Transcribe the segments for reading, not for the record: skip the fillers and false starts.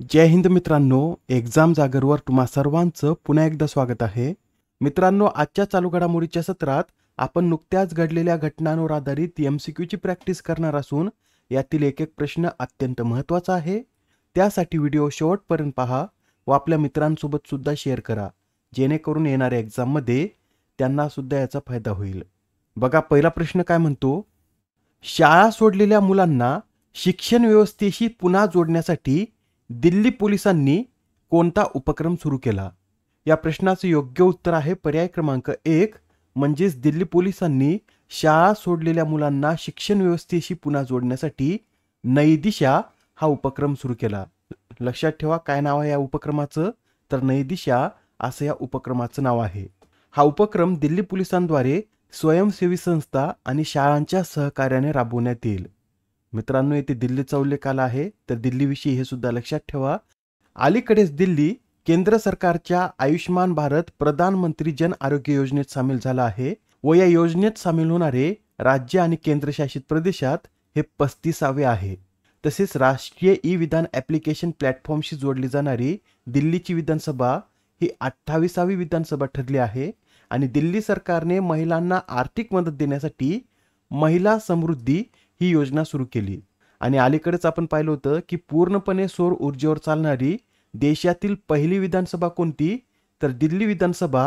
जय हिंद मित्रांनो, एक्झाम जागरवर तुम्हा सर्वांचं पुन्हा एकदा स्वागत आहे. मित्रांनो, आजच्या चालू घडामोडीच्या सत्रात आपण नुकत्याच घडलेल्या घटनांवर आधारित MCQची प्रॅक्टिस करणार असून यातील एक एक प्रश्न अत्यंत महत्त्वाचा आहे. त्यासाठी व्हिडिओ शेवटपर्यंत पहा व आपल्या मित्रांसोबत सुद्धा शेअर करा, जेणेकरून येणाऱ्या एक्झाममध्ये त्यांना सुद्धा याचा फायदा होईल. बघा, पहिला प्रश्न काय म्हणतो, शाळा सोडलेल्या मुलांना शिक्षण व्यवस्थेशी पुन्हा जोडण्यासाठी दिल्ली पोलिसांनी कोणता उपक्रम सुरू केला? या प्रश्नाचं योग्य उत्तर आहे पर्याय क्रमांक 1, म्हणजेच दिल्ली पोलिसांनी शाळा सोडलेल्या मुलांना शिक्षण व्यवस्थेशी पुन्हा जोडण्यासाठी नई दिशा हा उपक्रम सुरू केला. लक्षात ठेवा, काय नाव आहे या उपक्रमाचं? तर नई दिशा असं या उपक्रमाचं नाव आहे. हा उपक्रम दिल्ली पोलिसांद्वारे स्वयंसेवी संस्था आणि शाळांच्या सहकार्याने राबवण्यात येईल. मित्रांनो, येथे दिल्लीचा उल्लेख आला आहे, तर दिल्लीविषयी हे सुद्धा लक्षात ठेवा. अलीकडेच दिल्ली केंद्र सरकारच्या आयुष्मान भारत प्रधानमंत्री जन आरोग्य योजनेत सामील झाला आहे व या योजनेत सामील होणारे राज्य आणि केंद्रशासित प्रदेशात हे 35वे आहे. तसेच राष्ट्रीय विधान ॲप्लिकेशन प्लॅटफॉर्मशी जोडली जाणारी दिल्लीची विधानसभा ही 28वी विधानसभा ठरली आहे आणि दिल्ली सरकारने महिलांना आर्थिक मदत देण्यासाठी महिला समृद्धी ही योजना सुरू केली. आणि अलीकडेच आपण पाहिलं होतं की पूर्णपणे सौर ऊर्जेवर चालणारी देशातील पहिली विधानसभा कोणती? तर दिल्ली विधानसभा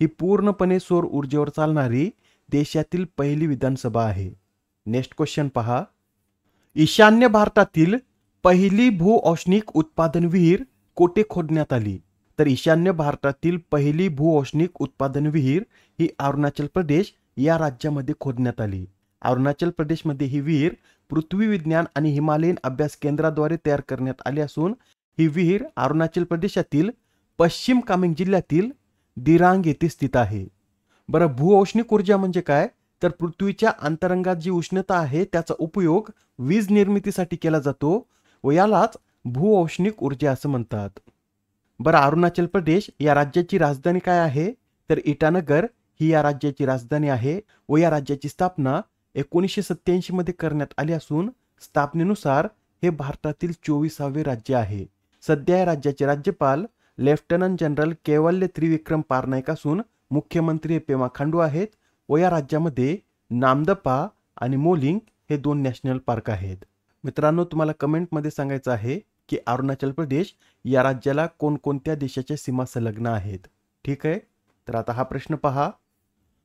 ही पूर्णपणे सौर ऊर्जेवर चालणारी देशातील पहिली विधानसभा आहे. नेक्स्ट क्वेश्चन पहा, ईशान्य भारतातील पहिली भूऔष्णिक उत्पादन विहीर कोठे खोदण्यात आली? तर ईशान्य भारतातील पहिली भूऔष्णिक उत्पादन विहीर ही अरुणाचल प्रदेश या राज्यामध्ये खोदण्यात आली. अरुणाचल प्रदेशमध्ये ही विहीर पृथ्वी विज्ञान आणि हिमालयन अभ्यास केंद्राद्वारे तयार करण्यात आली असून ही विहीर अरुणाचल प्रदेशातील पश्चिम कामेंग जिल्ह्यातील दिरांग येथे स्थित आहे. बरं, भूऔष्णिक ऊर्जा म्हणजे काय? तर पृथ्वीच्या अंतरंगात जी उष्णता आहे त्याचा उपयोग वीज निर्मितीसाठी केला जातो व यालाच भूऔष्णिक ऊर्जा असं म्हणतात. बरं, अरुणाचल प्रदेश या राज्याची राजधानी काय आहे? तर इटानगर ही या राज्याची राजधानी आहे व या राज्याची स्थापना 1987 मध्ये करण्यात आली असून स्थापनेनुसार हे भारतातील 24वे राज्य आहे. सध्या या राज्याचे राज्यपाल लेफ्टनंट जनरल कैवल्य त्रिविक्रम पारनाईक असून मुख्यमंत्री पेमा खांडू आहेत व या राज्यामध्ये नामदफा आणि मोलिंग हे 2 नॅशनल पार्क आहेत. मित्रांनो, तुम्हाला कमेंटमध्ये सांगायचं आहे की अरुणाचल प्रदेश या राज्याला कोणकोणत्या देशाच्या सीमा संलग्न आहेत. ठीक आहे, तर आता हा प्रश्न पहा,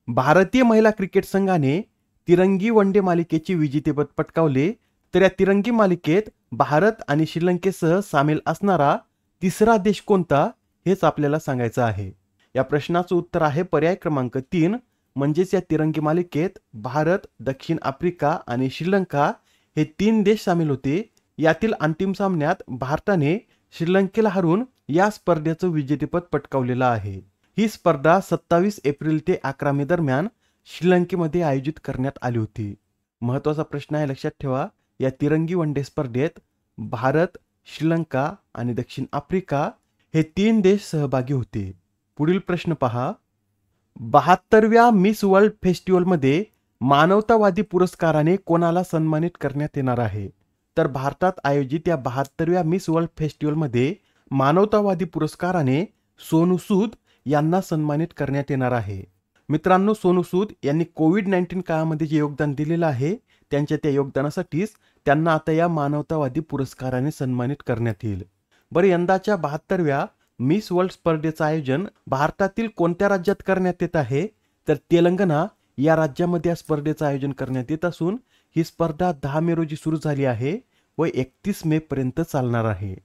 भारतीय महिला क्रिकेट संघाने तिरंगी वनडे मालिकेचे विजेतेपद पटकावले, तर या तिरंगी मालिकेत भारत आणि श्रीलंकेसह सामील असणारा तिसरा देश कोणता? हेच आपल्याला सांगायचं आहे. या प्रश्नाचं उत्तर आहे पर्याय क्रमांक 3, म्हणजेच या तिरंगी मालिकेत भारत, दक्षिण आफ्रिका आणि श्रीलंका हे 3 देश सामील होते. यातील अंतिम सामन्यात भारताने श्रीलंकेला हरवून या स्पर्धेचं विजेतेपद पटकावलेलं आहे. ही स्पर्धा 27 एप्रिल ते 11 मे दरम्यान श्रीलंकेमध्ये आयोजित करण्यात आली होती. महत्त्वाचा प्रश्न आहे, लक्षात ठेवा, या तिरंगी वनडे स्पर्धेत भारत, श्रीलंका आणि दक्षिण आफ्रिका हे 3 देश सहभागी होते. पुढील प्रश्न पहा, 72व्या मिस वर्ल्ड फेस्टिवलमध्ये मानवतावादी पुरस्काराने कोणाला सन्मानित करण्यात येणार आहे? तर भारतात आयोजित या 72व्या मिस वर्ल्ड फेस्टिवलमध्ये मानवतावादी पुरस्काराने सोनू सूद यांना सन्मानित करण्यात येणार आहे. मित्रांनो, सोनू सूद यांनी कोविड-19 काळामध्ये जे योगदान दिलेलं आहे त्यांच्या त्या योगदानासाठीच त्यांना आता या मानवतावादी पुरस्काराने सन्मानित करण्यात येईल. बरं, यंदाच्या 72व्या मिस वर्ल्ड स्पर्धेचं आयोजन भारतातील कोणत्या राज्यात करण्यात येत आहे? तर तेलंगणा या राज्यामध्ये या स्पर्धेचं आयोजन करण्यात येत असून ही स्पर्धा 10 मे रोजी सुरू झाली आहे व 31 मे पर्यंत चालणार आहे.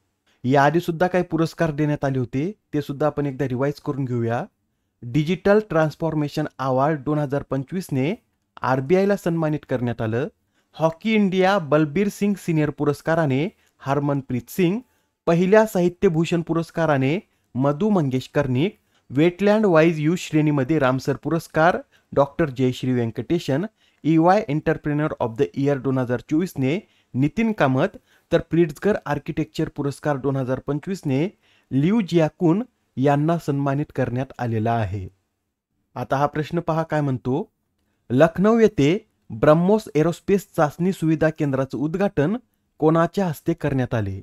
याआधी सुद्धा काही पुरस्कार देण्यात आले होते, ते सुद्धा आपण एकदा रिवाइज करून घेऊया. डिजिटल ट्रान्सफॉर्मेशन अवॉर्ड 2025 ने RBIला सन्मानित करण्यात आलं. Hockey India Balbir Singh senior पुरस्काराने हरमनप्रीत सिंग, पहिल्या साहित्यभूषण पुरस्काराने Madhu Mangesh Karnik, wetland wise youth श्रेणीमध्ये रामसर पुरस्कार doctor Jayashree Venkatesan, EY entrepreneur of the year 2024 ने नितीन कामत, तर प्रिट्झगर आर्किटेक्चर पुरस्कार 2025 ने लिऊ जियाकुन यांना सन्मानित करण्यात आलेला आहे. आता हा प्रश्न पहा, काय म्हणतो, लखनौ येथे ब्रह्मोस एरोस्पेस चाचणी सुविधा केंद्राचं उद्घाटन कोणाच्या हस्ते करण्यात आले?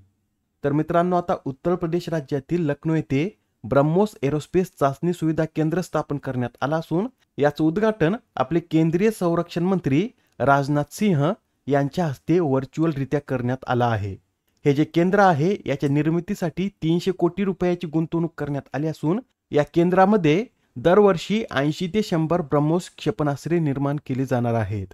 तर मित्रांनो, आता उत्तर प्रदेश राज्यातील लखनौ येथे ब्रह्मोस एरोस्पेस चाचणी सुविधा केंद्र स्थापन करण्यात आला असून याचं उद्घाटन आपले केंद्रीय संरक्षण मंत्री राजनाथ सिंह यांच्या हस्ते व्हर्च्युअलरित्या करण्यात आला आहे. हे जे केंद्र आहे याच्या निर्मितीसाठी 300 कोटी रुपयाची गुंतवणूक करण्यात आली असून या केंद्रामध्ये दरवर्षी 80 ते 100 ब्रह्मोस क्षेपणास्त्रे निर्माण केली जाणार आहेत.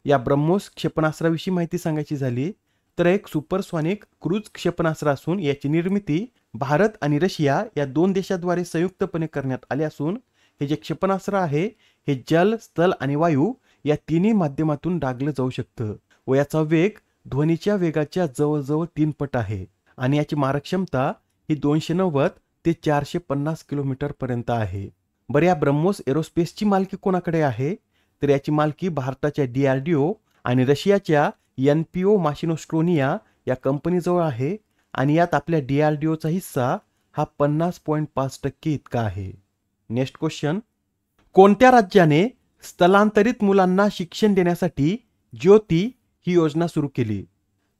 या ब्रह्मोस क्षेपणास्त्राविषयी माहिती सांगायची झाली तर एक सुपरसॉनिक क्रूज क्षेपणास्त्र असून याची निर्मिती भारत आणि रशिया या दोन देशाद्वारे संयुक्तपणे करण्यात आली असून हे जे क्षेपणास्त्र आहे हे जल, स्थल आणि वायू या तिन्ही माध्यमातून डागलं जाऊ शकतं व याचा वेग ध्वनीच्या वेगाच्या जवळजवळ 3 पट आहे आणि याची मारकक्षमता ही 290 ते 450 किलोमीटर पर्यंत आहे. बरं, या ब्रह्मोस एरोस्पेसची मालकी कोणाकडे आहे तर याची मालकी भारताच्या DRDO आणि रशियाच्या NPO माशिनोस्ट्रोनिया या कंपनीजवळ आहे आणि यात आपल्या DRDOचा हिस्सा हा 50.5% इतका आहे. नेक्स्ट क्वेश्चन, कोणत्या राज्याने स्थलांतरित मुलांना शिक्षण देण्यासाठी ज्योती ही योजना सुरू केली?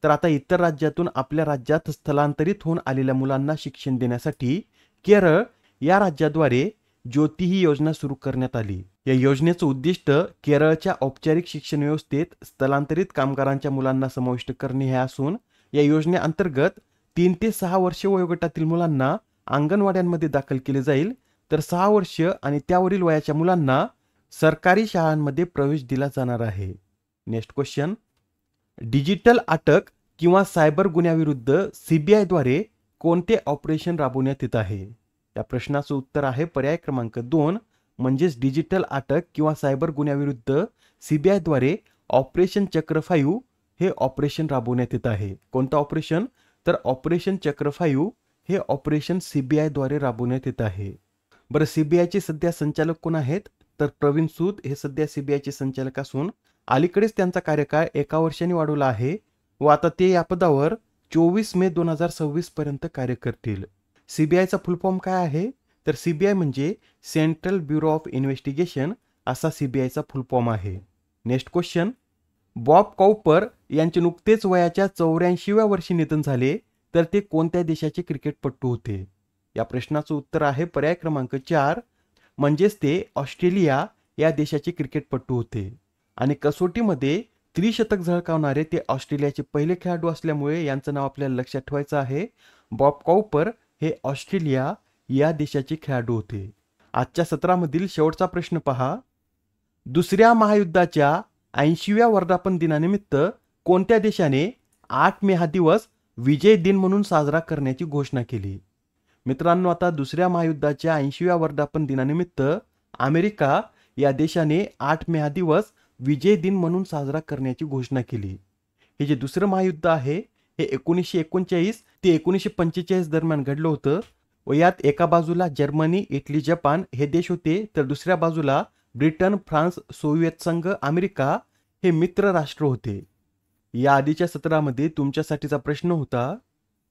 तर आता इतर राज्यातून आपल्या राज्यात स्थलांतरित होऊन आलेल्या मुलांना शिक्षण देण्यासाठी केरळ या राज्याद्वारे ज्योती ही योजना सुरू करण्यात आली. या योजनेचं उद्दिष्ट केरळच्या औपचारिक शिक्षण व्यवस्थेत स्थलांतरित कामगारांच्या मुलांना समाविष्ट करणे हे असून या योजनेअंतर्गत 3 ते 6 वर्ष वयोगटातील मुलांना अंगणवाड्यांमध्ये दाखल केले जाईल तर 6 वर्ष आणि त्यावरील वयाच्या मुलांना सरकारी शाळांमध्ये प्रवेश दिला जाणार आहे. नेक्स्ट क्वेश्चन, डिजिटल अटक किंवा सायबर गुन्ह्याविरुद्ध CBI द्वारे कोणते ऑपरेशन राबवण्यात येत आहे? या प्रश्नाचं उत्तर आहे पर्याय क्रमांक 2 म्हणजेच डिजिटल अटक किंवा सायबर गुन्ह्याविरुद्ध CBI द्वारे ऑपरेशन चक्र 5 हे ऑपरेशन राबवण्यात येत आहे. कोणतं ऑपरेशन तर ऑपरेशन चक्र 5 हे ऑपरेशन CBI द्वारे राबवण्यात येत आहे. बरं, CBIचे सध्या संचालक कोण आहेत तर प्रवीण सूद हे सध्या CBIचे संचालक असून अलीकडेच त्यांचा कार्यकाळ 1 वर्षाने वाढवला आहे व आता ते या पदावर 24 मे 2026 पर्यंत कार्य करतील. CBIचा फुल फॉर्म काय आहे तर CBI म्हणजे सेंट्रल ब्युरो ऑफ इन्व्हेस्टिगेशन असा CBIचा फुल फॉर्म आहे. नेक्स्ट क्वेश्चन, बॉब कॉपर यांचे नुकतेच वयाच्या 84व्या वर्षी निधन झाले तर ते कोणत्या देशाचे क्रिकेटपटू होते? या प्रश्नाचं उत्तर आहे पर्याय क्रमांक 4 म्हणजेच ते ऑस्ट्रेलिया या देशाचे क्रिकेटपटू होते आणि कसोटीमध्ये त्रिशतक झळकावणारे ते ऑस्ट्रेलियाचे पहिले खेळाडू असल्यामुळे यांचं नाव आपल्याला लक्षात ठेवायचं आहे. बॉब कॉपर हे ऑस्ट्रेलिया या देशाचे खेळाडू होते. आजच्या सत्रामधील शेवटचा प्रश्न पहा, दुसऱ्या महायुद्धाच्या 80व्या वर्धापन दिनानिमित्त कोणत्या देशाने 8 मे हा दिवस विजय दिन म्हणून साजरा करण्याची घोषणा केली? मित्रांनो, आता दुसऱ्या महायुद्धाच्या 80व्या वर्धापन दिनानिमित्त अमेरिका या देशाने 8 मे हा दिवस विजय दिन म्हणून साजरा करण्याची घोषणा केली. हे जे दुसरं महायुद्ध आहे हे 1939 ते 1945 दरम्यान घडलं होतं व यात एका बाजूला जर्मनी, इटली, जपान हे देश होते तर दुसऱ्या बाजूला ब्रिटन, फ्रान्स, सोव्हिएत संघ, अमेरिका हे मित्र राष्ट्र होते. या आधीच्या सत्रामध्ये तुमच्यासाठीचा प्रश्न होता,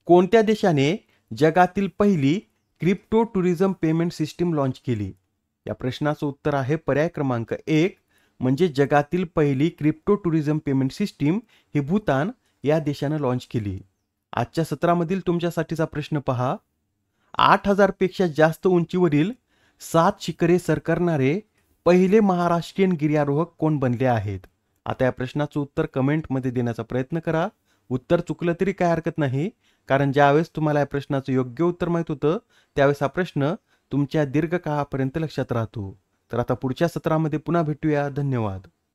कोणत्या देशाने जगातील पहिली crypto tourism payment system launch केली? या प्रश्नाचं उत्तर आहे पर्याय क्रमांक 1 म्हणजे जगातील पहिली क्रिप्टो टुरिझम पेमेंट सिस्टीम ही भूतान या देशानं लॉन्च केली. आजच्या सत्रामधील तुमच्यासाठीचा प्रश्न पहा, 8000 पेक्षा जास्त उंचीवरील 7 शिखरे सर करणारे पहिले महाराष्ट्रीयन गिर्यारोहक कोण बनले आहेत? आता या प्रश्नाचं उत्तर कमेंटमध्ये देण्याचा प्रयत्न करा. उत्तर चुकलं तरी काय हरकत नाही, कारण ज्यावेळेस तुम्हाला या प्रश्नाचं योग्य उत्तर माहित होतं त्यावेळेस हा प्रश्न तुमच्या दीर्घकाळापर्यंत लक्षात राहतो. तर आता पुढच्या सत्रामध्ये पुन्हा भेटूया. धन्यवाद.